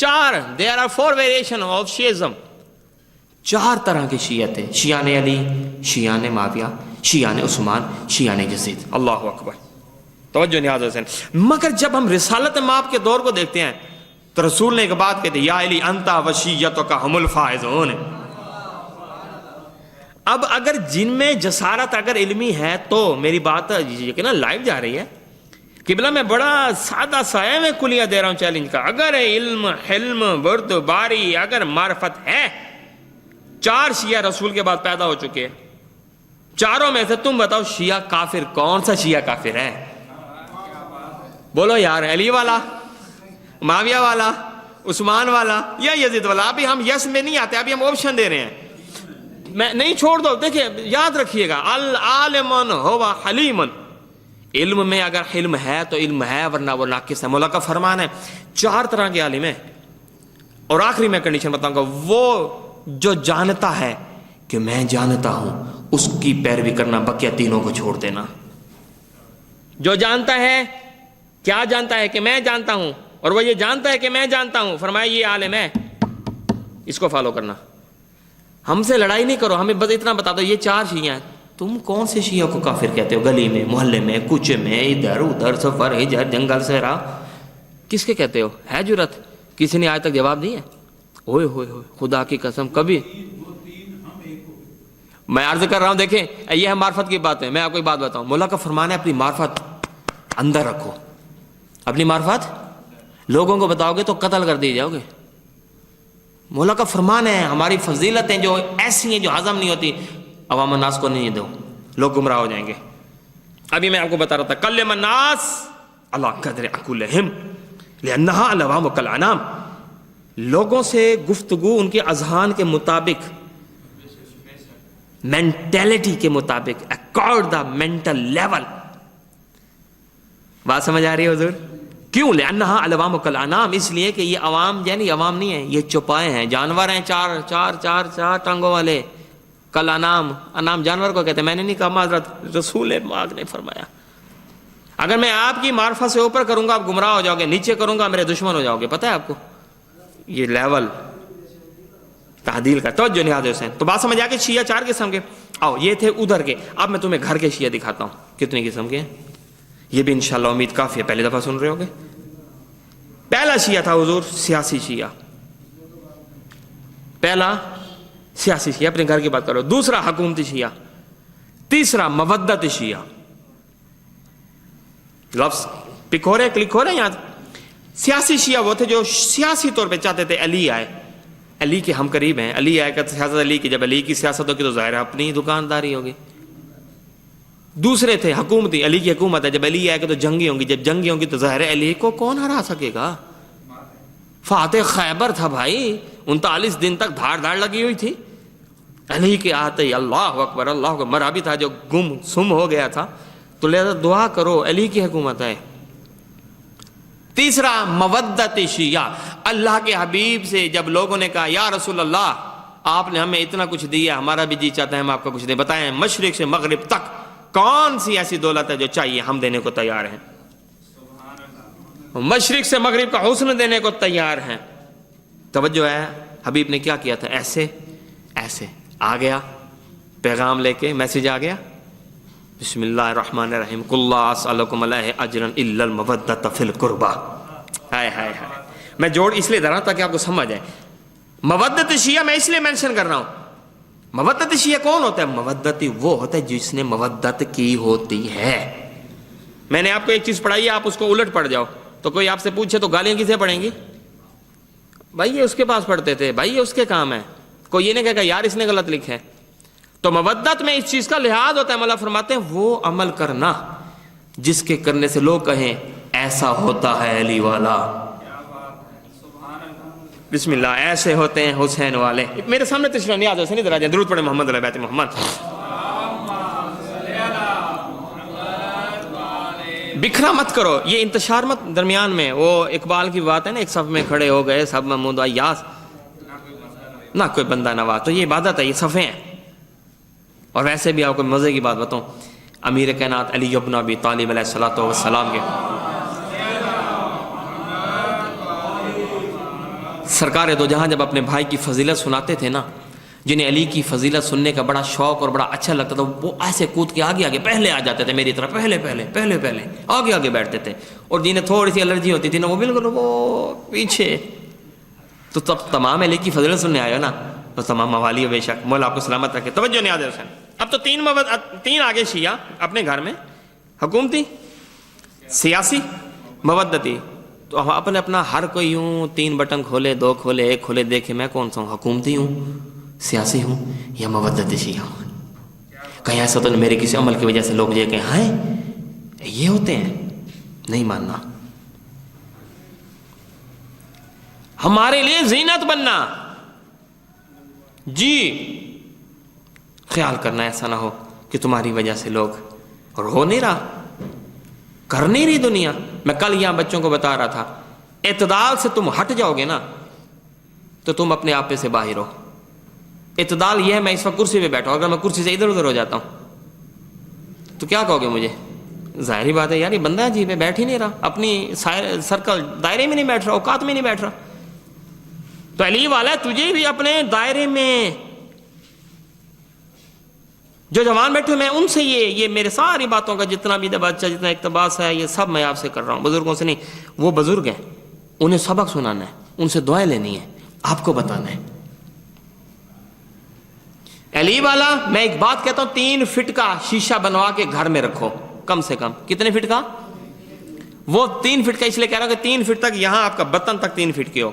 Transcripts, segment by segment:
there are 4 variation of Shiism. 4 طرح کے شیعہ تھے، شیعہ نے علی، شیعہ نے معاویہ، شیعہ نے عثمان، شیعہ نے یزید. اللہ اکبر. توجہ نیاز حسین. مگر جب ہم رسالت مآب کے دور کو دیکھتے ہیں تو رسول نے ایک بات کہتے یا علی انت و شیعتک ہم الفائزون. اب اگر جن میں جسارت اگر علمی ہے تو میری بات یہ کہ نا لائیو جا رہی ہے قبلہ، میں بڑا سادہ سایہ میں کلیہ دے رہا ہوں چیلنج کا. اگر علم، حلم، بردباری، اگر معرفت ہے، 4 شیعہ رسول کے بعد پیدا ہو چکے ہیں. 4 میں سے تم بتاؤ شیعہ کافر کون سا شیعہ کافر ہے؟ بولو یار، علی والا، معاویہ والا، عثمان والا یا یزید والا؟ ابھی ہم یس میں نہیں آتے، ابھی ہم آپشن دے رہے ہیں. میں نہیں چھوڑ دو. دیکھیں یاد رکھیے گا، العالمن ہوا حلیمن. علم میں اگر علم ہے تو علم ہے، ورنہ وہ ناقص ہے. مولا کا فرمان ہے 4 طرح کے عالم ہیں. اور آخری میں کنڈیشن بتاؤں گا، وہ جو جانتا ہے کہ میں جانتا ہوں اس کی پیروی کرنا، بقیہ تینوں کو چھوڑ دینا. جو جانتا ہے، کیا جانتا ہے؟ کہ میں جانتا ہوں، اور وہ یہ جانتا ہے کہ میں جانتا ہوں، فرمایا یہ عالم ہے، اس کو فالو کرنا. ہم سے لڑائی نہیں کرو، ہمیں بس اتنا بتا دو یہ 4 شیعہ ہیں. تم کون سے شیعہ کو کافر کہتے ہو؟ گلی میں، محلے میں، کوچے میں، ادھر ادھر، سفر، ہجر، جنگل، صحرا، کس کے کہتے ہو؟ ہے جرت؟ کسی نے آج تک جواب دیا؟ ہوئے ہوئے ہوئے خدا کی قسم کبھی. میں عرض کر رہا ہوں، دیکھیں یہ ہے معرفت کی بات ہے. میں آپ کو ایک بات بتاؤں، مولا کا فرمان ہے اپنی معرفت اندر رکھو. اپنی معرفت لوگوں کو بتاؤ گے تو قتل کر دیے جاؤ گے. مولا کا فرمان ہے. ہماری فضیلتیں جو ایسی ہیں جو ہضم نہیں ہوتی، عوام الناس کو نہیں دو، لوگ گمراہ ہو جائیں گے. ابھی میں آپ کو بتا رہا تھا کلم الناس اللہ قدر عقولہم لانہا العوام کالانام. لوگوں سے گفتگو ان کے اذہان کے مطابق، مینٹیلٹی کے مطابق، اکارڈ دا مینٹل لیول. بات سمجھ آ رہی ہے حضور؟ کیوں؟ لانہا العوام کالانام، اس لیے کہ یہ عوام یعنی عوام نہیں ہے، یہ چوپائے ہیں، جانور ہیں، 4 ٹانگوں والے. کالانام، انام جانور کو کہتے ہیں. میں نے نہیں کہا، معذرت رسول پاک نے فرمایا. اگر میں آپ کی معرفت سے اوپر کروں گا آپ گمراہ ہو جاؤ گے، نیچے کروں گا میرے دشمن ہو جاؤ گے. پتہ ہے آپ کو یہ لیول تعدیل کا. توجہ نہاد حسین. تو بات سمجھ آ کہ شیعہ 4 قسم کے. آؤ یہ تھے ادھر کے. اب میں تمہیں گھر کے شیعہ دکھاتا ہوں کتنے قسم کے ہیں. یہ بھی انشاءاللہ امید کافی ہے، پہلی دفعہ سن رہے ہوگے. پہلا شیعہ تھا حضور سیاسی شیعہ. پہلا سیاسی شیعہ، اپنے گھر کی بات کرو. دوسرا حکومتی شیعہ. تیسرا مودت شیعہ. لفظ پک ہو رہے، کلک ہو رہے ہیں یہاں. سیاسی شیعہ وہ تھے جو سیاسی طور پہ چاہتے تھے علی آئے، علی کے ہم قریب ہیں، علی آئے گا سیاست علی کی. جب علی کی سیاست ہوگی تو ظاہر ہے اپنی دکانداری ہوگی. دوسرے تھے حکومتی، علی کی حکومت ہے، جب علی آئے گا تو جنگی ہوں گی، جب جنگی ہوں گی تو ظاہر ہے علی کو کون ہرا سکے گا. فاتح خیبر تھا بھائی، 39 دن تک دھاڑ دھاڑ لگی ہوئی تھی. علی کے آتے ہی اللہ اکبر اللہ اکبر. مرا بھی تھا جو گم سم ہو گیا تھا. تو لہذا دعا کرو علی کی حکومت ہے. تیسرا مودت شیعہ. اللہ کے حبیب سے جب لوگوں نے کہا یا رسول اللہ آپ نے ہمیں اتنا کچھ دیا، ہمارا بھی جی چاہتا ہے ہم آپ کو کچھ دیں، بتائیں مشرق سے مغرب تک کون سی ایسی دولت ہے جو چاہیے ہم دینے کو تیار ہیں. مشرق سے مغرب کا حسن دینے کو تیار ہیں. توجہ ہے حبیب نے کیا کیا تھا؟ ایسے ایسے آ گیا پیغام لے کے، میسج آ گیا. بسم اللہ الرحمن الرحیم قل لا اسألکم علیہ اجرا الا المودۃ فی القربى. ہائے ہائے ہائے. میں جوڑ اس لیے دے رہا ہوں تاکہ آپ کو سمجھ آئے. مودت شیعہ میں اس لیے مینشن کر رہا ہوں. مودت شیعہ کون ہوتا ہے؟ مودت وہ ہوتا ہے جس نے مودت کی ہوتی ہے. میں نے آپ کو ایک چیز پڑھائی ہے، آپ اس کو الٹ پڑھ جاؤ تو کوئی آپ سے پوچھے تو گالیاں کسے پڑیں گی؟ بھائی یہ اس کے پاس پڑھتے تھے، بھائی یہ اس کے کام ہے. کوئی یہ نہیں کہے گا یار اس نے غلط لکھا ہے. تو مودت میں اس چیز کا لحاظ ہوتا ہے. مولا فرماتے ہیں وہ عمل کرنا جس کے کرنے سے لوگ کہیں ایسا ہوتا ہے علی والا. بسم اللہ. ایسے ہوتے ہیں حسین والے. میرے سامنے تشریف نیاز حسین ادھر آ جائیں، درود پڑھیں محمد علیہ بیت محمد. بکھرا مت کرو، یہ انتشار مت درمیان میں. وہ اقبال کی بات ہے نا، ایک صف میں کھڑے ہو گئے سب محمود یاس نہ کوئی بندہ نواز. تو یہ عبادت ہے، یہ صفیں ہیں. اور ویسے بھی آپ کو مزے کی بات بتاؤں، امیر کائنات علی بن ابی طالب علیہ الصلوۃ والسلام کے سرکار دو جہاں جب اپنے بھائی کی فضیلت سناتے تھے نا، جنہیں علی کی فضیلت سننے کا بڑا شوق اور بڑا اچھا لگتا تھا، وہ ایسے کود کے آگے آگے پہلے آ جاتے تھے میری طرف، پہلے آگے آگے بیٹھتے تھے، اور جنہیں تھوڑی سی الرجی ہوتی تھی نا وہ بالکل وہ پیچھے. تو تب تمام علی کی فضیلت سننے آئے ہو نا، تو تمام موالی ہو بے شک، مولا آپ کو سلامت رکھے. توجہ نیاز حسین. اب تو تین آگے شیعہ اپنے گھر میں، حکومتی، سیاسی، مودتی. تو اپنے اپنا ہر کوئی یوں 3 بٹن کھولے، 2 کھولے، 1 کھولے، دیکھے میں کون سا ہوں، حکومتی ہوں، سیاسی ہوں یا مودتی شیعہ ہوں. کہیں ایسا تو میرے کسی عمل کی وجہ سے لوگ یہ کہیں ہائے یہ ہوتے ہیں، نہیں ماننا. ہمارے لیے زینت بننا، جی خیال کرنا ایسا نہ ہو کہ تمہاری وجہ سے لوگ، اور ہو نہیں رہا، کر نہیں رہی دنیا. میں کل یہاں بچوں کو بتا رہا تھا، اعتدال سے تم ہٹ جاؤ گے نا تو تم اپنے آپ سے باہر ہو. اعتدال یہ ہے، میں اس وقت کرسی پہ بیٹھا ہوں، اگر میں کرسی سے ادھر ادھر ہو جاتا ہوں تو کیا کہو گے مجھے؟ ظاہری بات ہے یار یہ بندہ عجیب ہے، بیٹھ ہی نہیں رہا، اپنی سرکل دائرے میں نہیں بیٹھ رہا، اوقات میں نہیں بیٹھ رہا. تو علی والا تجھے بھی اپنے دائرے میں جو جوان بیٹھے میں ان سے یہ میرے ساری باتوں کا جتنا بھی بچہ جتنا اقتباس ہے یہ سب میں آپ سے کر رہا ہوں، بزرگوں سے نہیں. وہ بزرگ ہیں، انہیں سبق سنانا ہے، ان سے دعائیں لینی ہے، آپ کو بتانا ہے. علی والا میں ایک بات کہتا ہوں، 3 فٹ کا شیشہ بنوا کے گھر میں رکھو کم سے کم. کتنے فٹ کا؟ وہ 3 فٹ کا اس لیے کہہ رہا ہوں کہ 3 فٹ تک، یہاں آپ کا بطن تک 3 فٹ کے ہو.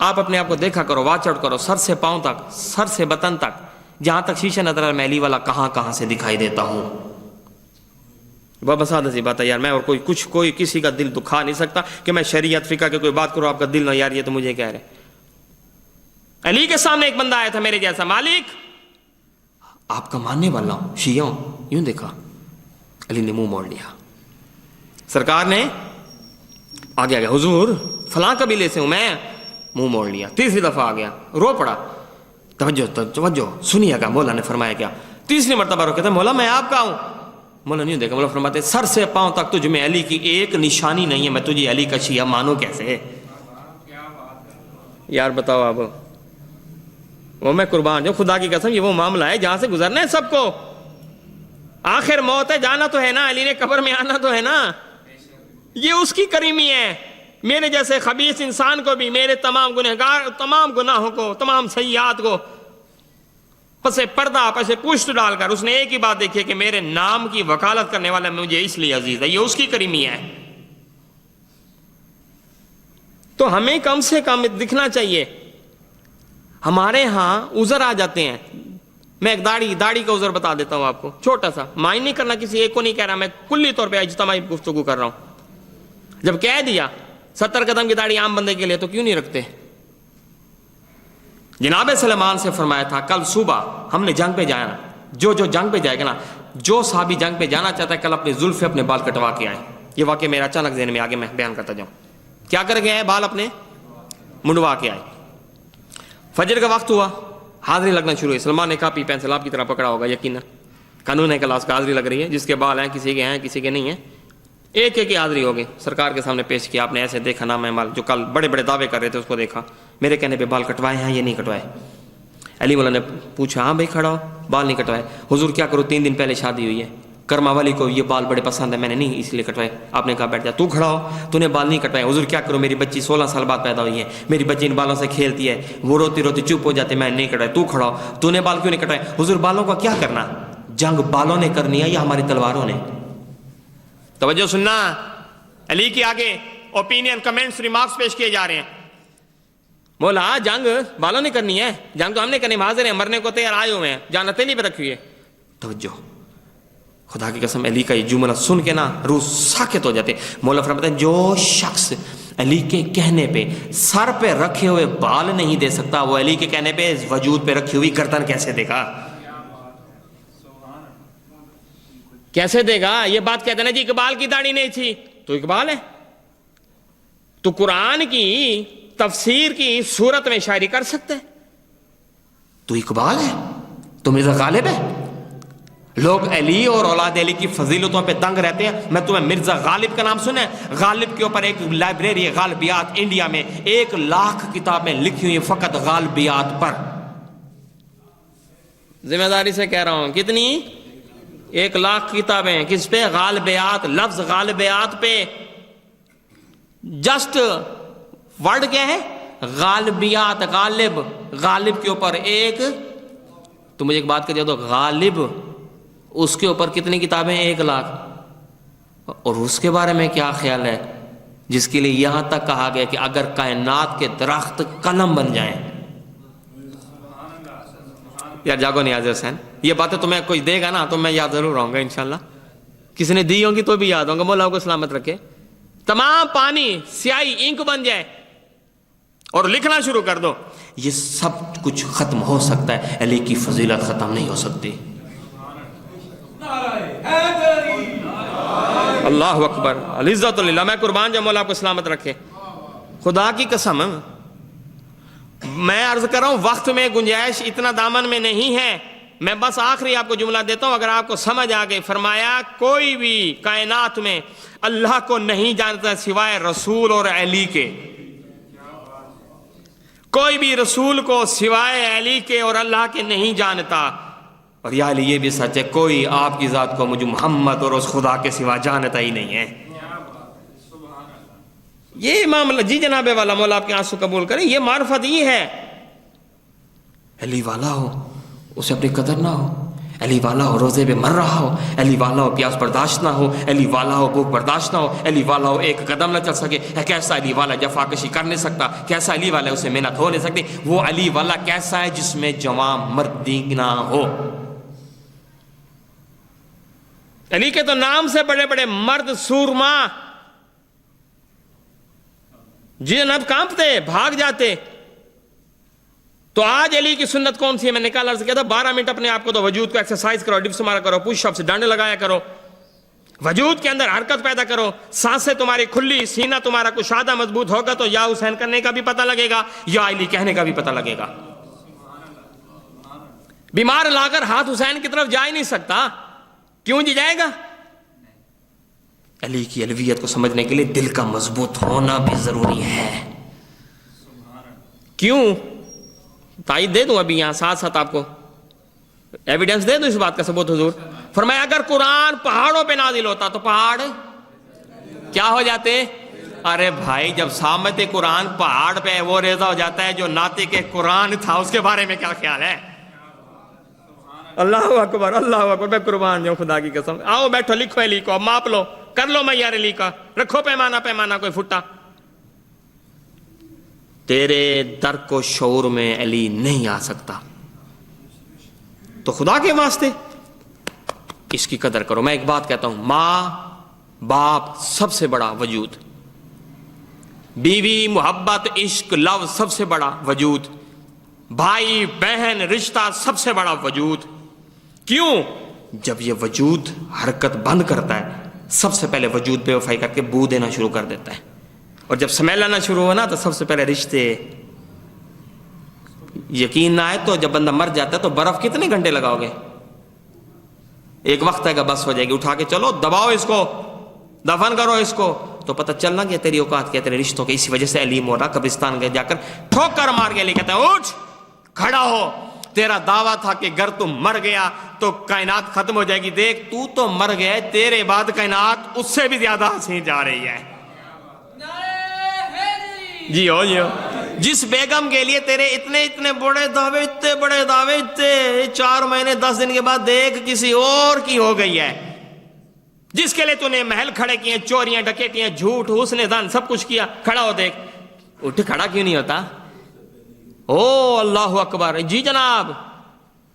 آپ اپنے آپ کو دیکھا کرو، واچ آؤٹ کرو، سر سے پاؤں تک، سر سے بطن تک، جہاں تک شیشہ نظر آ رہا ہے میں علی والا کہاں سے دکھائی دیتا ہوں. بابا سادہ سی بات ہے یار، میں اور کوئی کسی کا دل دکھا نہیں سکتا کہ میں شریعت فقہ کے کوئی بات کروں آپ کا دل نہ، یار یہ تو مجھے کہہ رہے. علی کے سامنے ایک بندہ آیا تھا میرے جیسا، مالک آپ کا ماننے والا ہوں، شیعہ ہوں، یوں دیکھا. علی نے منہ موڑ لیا. سرکار نے آگے آگیا، حضور فلاں قبیلے سے ہوں میں، منہ موڑ لیا. تیسری دفعہ آ گیا، رو پڑا. توجہ سنیے گا، مولا نے فرمایا کیا. تیسری مرتبہ روکے تھے، مولا میں آپ کا ہوں. مولا نہیں دیکھا، مولا فرماتے سر سے پاؤں تک تجھ میں علی کی ایک نشانی نہیں ہے، میں تجھے علی کا شیعہ مانوں کیسے؟ یار بتاؤ آپ. وہ میں قربان جو خدا کی قسم، یہ وہ معاملہ ہے جہاں سے گزرنا ہے سب کو. آخر موت ہے، جانا تو ہے نا، علی نے قبر میں آنا تو ہے نا. یہ اس کی کریمی ہے. میرے جیسے خبیث انسان کو بھی، میرے تمام گنہگار، تمام گناہوں کو، تمام سیئات کو پسے پردہ پسے پشت ڈال کر اس نے ایک ہی بات دیکھی کہ میرے نام کی وکالت کرنے والا مجھے اس لیے عزیز ہے. یہ اس کی کریمی ہے. تو ہمیں کم سے کم دکھنا چاہیے. ہمارے ہاں عذر آ جاتے ہیں. میں ایک داڑھی کا عذر بتا دیتا ہوں آپ کو، چھوٹا سا، مائن نہیں کرنا کسی ایک کو نہیں کہہ رہا، میں کلی طور پہ اجتماعی گفتگو کر رہا ہوں. جب کہہ دیا 70 قدم کی داڑھی عام بندے کے لیے تو کیوں نہیں رکھتے؟ جناب سلیمان سے فرمایا تھا کل صبح ہم نے جنگ پہ جانا، جو جنگ پہ جائے گا نا، جو صحابی جنگ پہ جانا چاہتا ہے کل اپنی زلف اپنے بال کٹوا کے آئے. یہ واقعہ میرا اچانک ذہن میں آگے میں بیان کرتا جاؤں. کیا کر کے آئے؟ بال اپنے منڈوا کے آئے. فجر کا وقت ہوا، حاضری لگنا شروع ہوئی. سلمان نے کاپی پینسل آپ کی طرح پکڑا ہوگا یقینا، قانون ہے کلاس کا، حاضری لگ رہی ہے. جس کے بال ہیں کسی کے ہیں کسی کے نہیں ہیں، ایک ایک کی حاضری ہوگی. سرکار کے سامنے پیش کیا. آپ نے ایسے دیکھا نام مال جو کل بڑے بڑے دعوے کر رہے تھے اس کو دیکھا. میرے کہنے پہ بال کٹوائے ہیں یہ نہیں کٹوائے؟ علی مولا نے پوچھا ہاں بھائی کھڑا ہو، بال نہیں کٹوائے. حضور کیا کرو 3 دن پہلے شادی ہوئی ہے، کرما والی کو یہ بال بڑے پسند ہے، میں نے نہیں اس لیے کٹوائے. آپ نے کہا بیٹھ جا. تو کھڑا ہو، تو نے بال نہیں کٹوائے. حضور کیا کرو میری بچی 16 سال بعد پیدا ہوئی ہے، میری بچی ان بالوں سے کھیلتی ہے، وہ روتی روتی چپ ہو جاتی، میں نہیں کٹوائے. تو کھڑا ہو، تو نے بال کیوں نہیں کٹوائے؟ حضور بالوں کا کیا کرنا، جنگ بالوں نے کرنی ہے یا ہماری تلواروں نے؟ توجہ سننا، علی کے آگے اوپینین کمنٹس ریمارکس پیش کیے جا رہے ہیں. مولا جنگ بالوں نے کرنی ہے، جنگ تو ہم نے کرنی، حاضر ہیں، مرنے کو تیار آئے ہوئے ہیں، جان ہتھیلی پہ رکھی ہے. توجہ، خدا کی قسم علی کا یہ جملہ سن کے نا روح ساکت ہو جاتے. مولا فرماتے ہیں جو شخص علی کے کہنے پہ سر پہ رکھے ہوئے بال نہیں دے سکتا، وہ علی کے کہنے پہ وجود پہ رکھی ہوئی گردن کیسے دے گا؟ کیسے دے گا؟ یہ بات کہتے ہیں نا جی اقبال کی داڑھی نہیں تھی، تو اقبال ہے. تو قرآن کی تفسیر کی صورت میں شاعری کر سکتے، تو اقبال ہے، تو مرزا غالب ہے. لوگ علی اور اولاد علی کی فضیلتوں پہ دنگ رہتے ہیں. میں تمہیں مرزا غالب کا نام سنے؟ غالب کے اوپر ایک لائبریری ہے غالبیات انڈیا میں، 1,00,000 کتابیں لکھی ہوئی فقط غالبیات پر. ذمہ داری سے کہہ رہا ہوں، کتنی؟ 1,00,000 کتابیں. کس پہ؟ غالبیات. لفظ غالبیات پہ. جسٹ ورڈ کیا ہے؟ غالبیات. غالب، غالب کے اوپر ایک. تو مجھے ایک بات کہہ دو، غالب اس کے اوپر کتنی کتابیں؟ 1,00,000. اور اس کے بارے میں کیا خیال ہے جس کے لیے یہاں تک کہا گیا کہ اگر کائنات کے درخت قلم بن جائیں. یار جاگو نیاز حسین، یہ باتیں تمہیں کوئی دے گا نا تو میں یاد ضرور رہوں گا انشاءاللہ. کسی نے دی ہوں گی تو بھی یاد ہوں گا. مولا کو سلامت رکھے. تمام پانی سیاہی انک بن جائے اور لکھنا شروع کر دو، یہ سب کچھ ختم ہو سکتا ہے، علی کی فضیلت ختم نہیں ہو سکتی. اللہ اکبر. العزت للہ. میں قربان جاؤں، مولا کو سلامت رکھے. خدا کی قسم میں عرض کر رہا ہوں، وقت میں گنجائش اتنا دامن میں نہیں ہے. میں بس آخری آپ کو جملہ دیتا ہوں، اگر آپ کو سمجھ آ گئی. فرمایا کوئی بھی کائنات میں اللہ کو نہیں جانتا سوائے رسول اور علی کے. کوئی بھی رسول کو سوائے علی کے اور اللہ کے نہیں جانتا. اور یا علی یہ بھی سچ ہے، کوئی آپ کی ذات کو مجھے محمد اور اس خدا کے سوا جانتا ہی نہیں ہے. یہ معاملہ جی جناب والا، مولا آپ کے آنسو قبول کریں. یہ معرفت یہ ہے. علی والا ہو اسے اپنی قدر نہ ہو، علی والا ہو روزے پہ مر رہا ہو، علی والا ہو پیاس برداشت نہ ہو، علی والا ہو بھوک برداشت نہ ہو، علی والا ہو ایک قدم نہ چل سکے. کیسا علی والا جفا کشی کر نہیں سکتا؟ کیسا علی والا اسے محنت ہو نہیں سکتی؟ وہ علی والا کیسا ہے جس میں جوان مردی نہ ہو؟ علی کے تو نام سے بڑے بڑے مرد سورما جنب کانپتے بھاگ جاتے. تو آج علی کی سنت کون سی ہے؟ میں نے کل عرض کیا تھا 12 منٹ اپنے آپ کو تو وجود کو ایکسرسائز کرو، ڈپس مارا کرو، پش اپ سے ڈنڈ لگایا کرو، وجود کے اندر حرکت پیدا کرو. سانسیں تمہاری کھلی، سینہ تمہارا کشادہ مضبوط ہوگا تو یا حسین کرنے کا بھی پتہ لگے گا یا علی کہنے کا بھی پتہ لگے گا. بیمار لا کر ہاتھ حسین کی طرف جا ہی نہیں سکتا. کیوں جی جائے گا؟ علی کی علویت کو سمجھنے کے لیے دل کا مضبوط ہونا بھی ضروری ہے. کیوں؟ تائید دے دوں ابھی یہاں ساتھ ساتھ آپ کو ایویڈنس دے دوں اس بات کا ثبوت. حضور فرمایا اگر قرآن پہاڑوں پہ نازل ہوتا تو پہاڑ کیا ہو جاتے؟ ارے بھائی جب سامت قرآن پہاڑ پہ وہ ریزہ ہو جاتا ہے جو ناطق قرآن تھا اس کے بارے میں کیا خیال ہے؟ اللہ اکبر اللہ اکبر. میں قربان جاؤں خدا کی قسم. آؤ بیٹھو لکھو علی کو، ماپ لو، کر لو معیار علی کا، رکھو پیمانہ کوئی پھٹا. تیرے درک و شعور میں علی نہیں آ سکتا تو خدا کے واسطے اس کی قدر کرو. میں ایک بات کہتا ہوں، ماں باپ سب سے بڑا وجود، بیوی محبت عشق لو سب سے بڑا وجود، بھائی بہن رشتہ سب سے بڑا وجود. کیوں؟ جب یہ وجود حرکت بند کرتا ہے سب سے پہلے وجود بے وفائی کر کے بو دینا شروع کر دیتا ہے. اور جب سمیل آنا شروع ہونا تو سب سے پہلے رشتے. یقین نہ آئے تو جب بندہ مر جاتا ہے تو برف کتنے گھنٹے لگاؤ گے؟ ایک وقت ہے کہ بس ہو جائے گی، اٹھا کے چلو دباؤ اس کو، دفن کرو اس کو، تو پتہ چلنا کہ تیری اوقات کیا، تیرے رشتوں کے. اسی وجہ سے علی مولا قبرستان گئے، جا کر ٹھوک کر مار گیا. علی کہتا ہے اٹھ کھڑا ہو، تیرا دعویٰ تھا کہ اگر تم مر گیا تو کائنات ختم ہو جائے گی. دیکھ تو مر گیا، تیرے بعد کائنات اس سے بھی زیادہ ہنسی جا رہی ہے. جی ہو جس بیگم کے لیے تیرے اتنے بڑے دعوے، اتنے بڑے دعوے، 4 مہینے 10 دن کے بعد دیکھ کسی اور کی ہو گئی ہے. جس کے لیے تو نے محل کھڑے کیے، چوریاں ڈکیٹیاں جھوٹ حسن ظن سب کچھ کیا، کھڑا ہو دیکھ. اٹھ کھڑا کیوں نہیں ہوتا؟ او اللہ اکبر. جی جناب.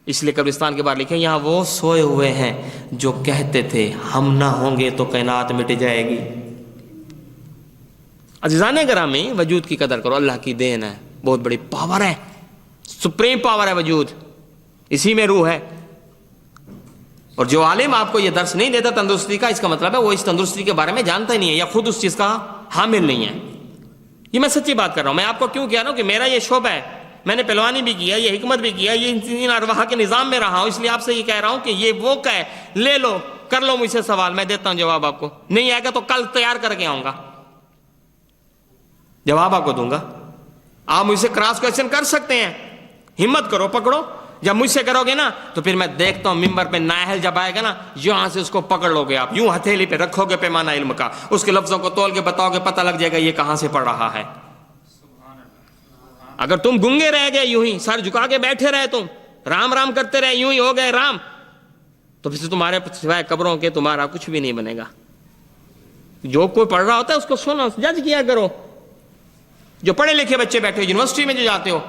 اس لیے قبرستان کے باہر لکھے یہاں وہ سوئے ہوئے ہیں جو کہتے تھے ہم نہ ہوں گے تو کائنات مٹ جائے گی. عزیزان گرامی وجود کی قدر کرو، اللہ کی دین ہے، بہت بڑی پاور ہے، سپریم پاور ہے وجود، اسی میں روح ہے. اور جو عالم آپ کو یہ درس نہیں دیتا تندرستی کا، اس کا مطلب ہے وہ اس تندرستی کے بارے میں جانتا ہی نہیں ہے یا خود اس چیز کا حامل نہیں ہے. یہ میں سچی بات کر رہا ہوں. میں آپ کو کیوں کہہ رہا ہوں کہ میرا یہ شعبہ ہے. میں نے پہلوانی بھی کیا، یہ حکمت بھی کیا، یہ ان ارواح کے نظام میں رہا ہوں، اس لیے آپ سے یہ کہہ رہا ہوں کہ یہ وہ ہے، لے لو، کر لو مجھ سے سوال، میں دیتا ہوں جواب آپ کو. نہیں آئے گا تو کل تیار کر کے آؤں گا، جواب آپ کو دوں گا. آپ مجھ سے کراس کویشچن کر سکتے ہیں، ہمت کرو، پکڑو. جب مجھ سے کرو گے نا تو پھر میں دیکھتا ہوں ممبر پہ نااہل جب آئے گا نا، یہاں سے اس کو پکڑ لو گے آپ، یوں ہتھیلی پہ رکھو گے پیمانہ علم کا، اس کے لفظوں کو تول کے بتاؤ گے، پتہ لگ جائے گا یہ کہاں سے پڑھ رہا ہے. اگر تم گنگے رہ گئے، یوں ہی سر جھکا کے بیٹھے رہے، تم رام رام کرتے رہے، یوں ہی ہو گئے رام، تو پھر تمہارے سوائے قبروں کے تمہارا کچھ بھی نہیں بنے گا. جو کوئی پڑھ رہا ہوتا ہے اس کو سنو، جج کیا کرو. جو پڑھے لکھے بچے بیٹھے یونیورسٹی میں جو جاتے ہو،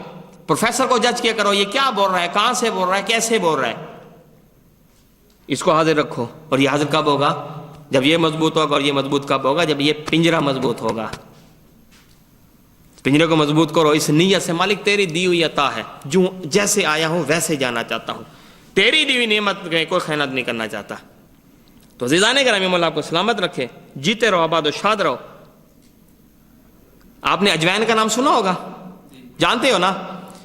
پروفیسر کو جج کیا کرو، یہ کیا بول رہا ہے، کہاں سے بول رہا ہے، کیسے بول رہا ہے. اس کو حاضر رکھو. اور یہ حاضر کب ہوگا؟ جب یہ مضبوط ہوگا. اور یہ مضبوط کب ہوگا؟ جب یہ پنجرہ مضبوط ہوگا. پنجرے کو مضبوط کرو اس نیت سے، مالک تیری دی ہوئی عطا ہے، جو جیسے آیا ہوں ویسے جانا چاہتا ہوں، تیری دی ہوئی نعمت میں کوئی خیانت نہیں کرنا چاہتا. تو عزیزان گرامی، مولا آپ کو سلامت رکھے، جیتے رہو، آباد و شاد رہو. آپ نے اجوائن کا نام سنا ہوگا، جانتے ہو نا؟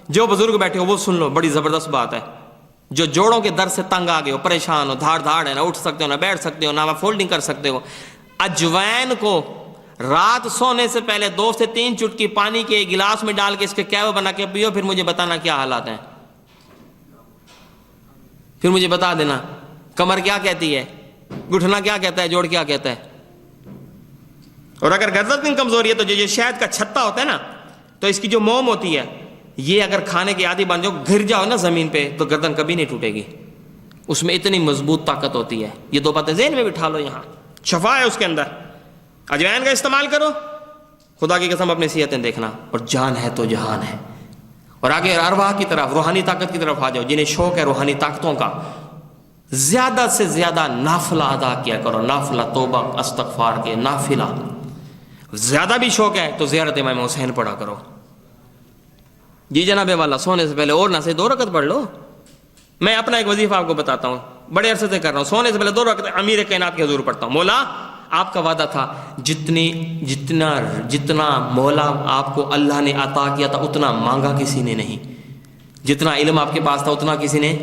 جو بزرگ بیٹھے ہو وہ سن لو، بڑی زبردست بات ہے. جو جوڑوں کے درد سے تنگ آ گئے ہو، پریشان ہو، دھاڑ دھاڑ ہے، نہ اٹھ سکتے ہو، نہ بیٹھ سکتے ہو، نہ فولڈنگ کر سکتے ہو، اجوائن کو رات سونے سے پہلے 2 سے 3 چٹکی پانی کے گلاس میں ڈال کے اس کے کیو بنا کے پیو، پھر مجھے بتانا کیا حالات ہیں. پھر مجھے بتا دینا کمر کیا کہتی ہے، گھٹنا کیا کہتا ہے، جوڑ کیا کہتا ہے. اور اگر گردن کی کمزوری ہے تو جو شہد کا چھتا ہوتا ہے نا، تو اس کی جو موم ہوتی ہے، یہ اگر کھانے کے عادی بن جاؤ، گر جاؤ نا زمین پہ، تو گردن کبھی نہیں ٹوٹے گی. اس میں اتنی مضبوط طاقت ہوتی ہے. یہ 2 باتیں ذہن میں بٹھا لو، یہاں شفا ہے اس کے اندر. اجوائن کا استعمال کرو، خدا کی قسم اپنی صحتیں دیکھنا. اور جان ہے تو جہان ہے. اور آگے ارواح کی طرف، روحانی طاقت کی طرف آ جاؤ. جنہیں شوق ہے روحانی طاقتوں کا، زیادہ سے زیادہ نافلہ ادا کیا کرو، نافلہ توبہ استغفار کے نافلہ. زیادہ بھی شوق ہے تو زیارت امام حسین پڑھا کرو. جی جناب والا، سونے سے پہلے اور نہ سے 2 رکعت پڑھ لو. میں اپنا ایک وظیفہ آپ کو بتاتا ہوں، بڑے عرصے سے کر رہا ہوں. سونے سے پہلے 2 رکعت امیر کائنات کے حضور پڑھتا ہوں. مولا آپ کا وعدہ تھا، جتنا مولا آپ کو اللہ نے عطا کیا تھا اتنا مانگا کسی نے نہیں. جتنا علم آپ کے پاس تھا اتنا کسی نے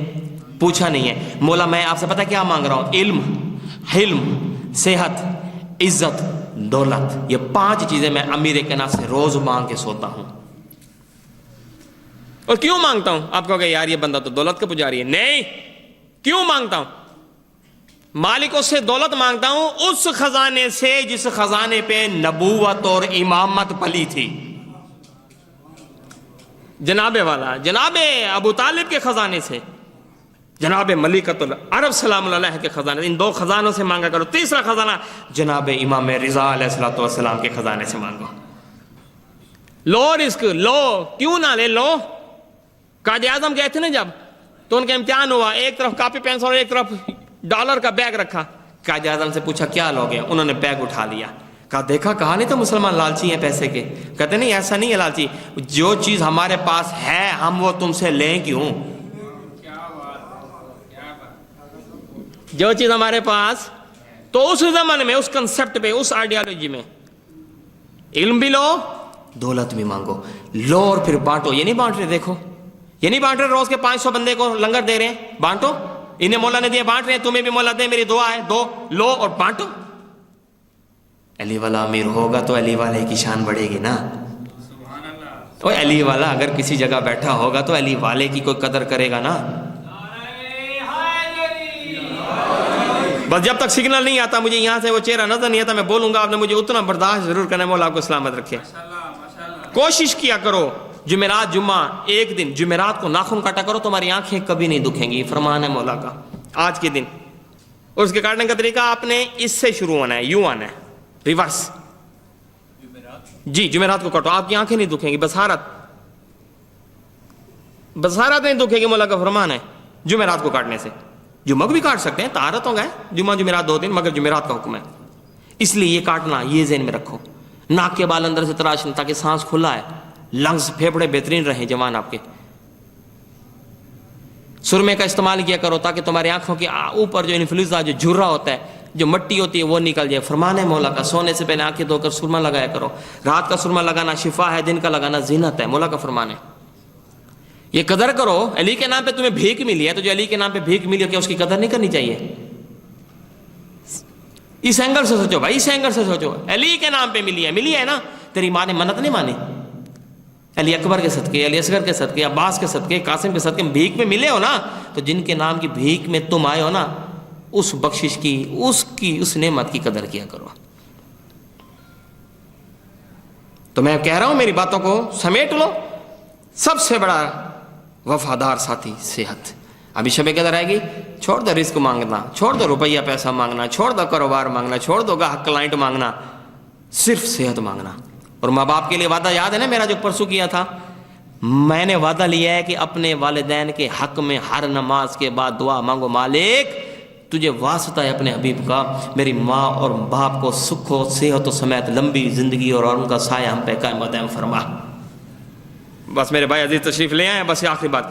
پوچھا نہیں ہے. مولا میں آپ سے پتہ کیا مانگ رہا ہوں؟ علم، حلم، صحت، عزت، دولت. یہ 5 چیزیں میں امیر کائنات سے روز مانگ کے سوتا ہوں. اور کیوں مانگتا ہوں؟ آپ کہو گے یار یہ بندہ تو دولت کا پجاری ہے. نہیں، کیوں مانگتا ہوں؟ مالک اس سے دولت مانگتا ہوں، اس خزانے سے جس خزانے پہ نبوت اور امامت پلی تھی. جناب والا، جناب ابو طالب کے خزانے سے، جناب ملکۃ العرب سلام اللہ علیہ کے خزانے. ان 2 خزانوں سے مانگا کرو. تیسرا خزانہ جناب امام رضا علیہ الصلوۃ والسلام کے خزانے سے مانگو. لو رزق، لو، کیوں نہ لے لو. قائد اعظم گئے تھے نا جب، تو ان کا امتحان ہوا، ایک طرف کاپی پینسل اور ایک طرف ڈالر کا بیگ رکھا. قائد اعظم سے پوچھا کیا لوگے؟ انہوں نے بیگ اٹھا لیا. کہا دیکھا، کہا نہیں تو مسلمان لالچی ہیں پیسے کے. کہتے نہیں ایسا نہیں ہے لالچی، جو چیز ہمارے پاس ہے ہم وہ تم سے لیں کیوں؟ جو چیز ہمارے پاس، تو اس زمانے میں، اس کنسپٹ پہ، اس آئیڈیالوجی میں علم بھی لو، دولت بھی مانگو. لو اور پھر بانٹو. یہ نہیں بانٹ رہے، دیکھو یہ نہیں بانٹ رہے، روز کے 500 بندے کو لنگر دے رہے ہیں، بانٹو. انہیں مولا نے دیا، بانٹ رہے ہیں، تمہیں بھی مولا دے، میری دعا ہے، دو، لو اور بانٹو. علی والا امیر ہوگا تو علی والے کی شان بڑھے گی نا. تو علی والا اگر کسی جگہ بیٹھا ہوگا تو علی والے کی کوئی قدر کرے گا نا. بس جب تک سگنل نہیں آتا، مجھے یہاں سے وہ چہرہ نظر نہیں آتا، میں بولوں گا، آپ نے مجھے اتنا برداشت ضرور کرنا ہے. مولا آپ کو سلامت رکھے. کوشش کیا کرو جمعرات، جمعہ ایک دن جمعرات کو ناخن کاٹا کرو، تمہاری آنکھیں کبھی نہیں دکھیں گی. فرمان ہے مولا کا آج کے دن. اور اس کے کاٹنے کا طریقہ آپ نے اس سے شروع ہونا ہے، یوں آنا ہے، ریورس. جی جمعرات کو کاٹو، آپ کی آنکھیں نہیں دکھیں گی. بصارت نہیں دکھے گی، مولا کا فرمان ہے جمعرات کو کاٹنے سے. جمعہ کو بھی کاٹ سکتے ہیں، طہارت ہو گئے، جمعہ جمعرات 2 دن، مگر جمعرات کا حکم ہے. اس لیے یہ کاٹنا، یہ ذہن میں رکھو. ناک کے بال اندر سے تراشنا تاکہ سانس کھلا ہے، لنگز پھیپھڑے بہترین رہیں جوان آپ کے. سرمے کا استعمال کیا کرو تاکہ تمہاری آنکھوں کے اوپر جو انفلوئنزا، جو جھرا ہوتا ہے، جو مٹی ہوتی ہے، وہ نکل جائے. فرمان ہے مولا کا سونے سے پہلے آنکھیں دھو کر سرما لگایا کرو. رات کا سرما لگانا شفا ہے، دن کا لگانا زینت ہے. مولا کا فرمان ہے. یہ قدر کرو. علی کے نام پہ تمہیں بھیک ملی ہے تو جو علی کے نام پہ بھیک ملی ہے کیا اس کی قدر نہیں کرنی چاہیے؟ اس اینگل سے سوچو بھائی، اس اینگل سے سوچو. علی کے نام پہ ملی ہے نا. تیری ماں نے منت نہیں مانی؟ علی اکبر کے صدقے، علی اصغر کے صدقے، عباس کے صدقے، قاسم کے صدقے بھیک میں ملے ہو نا. تو جن کے نام کی بھیک میں تم آئے ہو نا، اس بخشش کی، اس نعمت کی قدر کیا کرو. تو میں کہہ رہا ہوں میری باتوں کو سمیٹ لو. سب سے بڑا وفادار ساتھی صحت. ابھی شب قدر آئے گی، چھوڑ دو رزق مانگنا، چھوڑ دو روپیہ پیسہ مانگنا، چھوڑ دو کاروبار مانگنا، چھوڑ دو گاہک کلائنٹ مانگنا، صرف صحت مانگنا. اور ماں باپ کے لیے وعدہ یاد ہے نا میرا جو پرسوں کیا تھا؟ میں نے وعدہ لیا ہے کہ اپنے والدین کے حق میں ہر نماز کے بعد دعا مانگو، مالک تجھے واسطہ ہے اپنے حبیب کا، میری ماں اور باپ کو سکھ و صحت و سمیت لمبی زندگی اور ان کا سایہ ہم پہ قائم و دائم فرما. بس میرے بھائی عزیز تشریف لے آئے. بس یہ آخری بات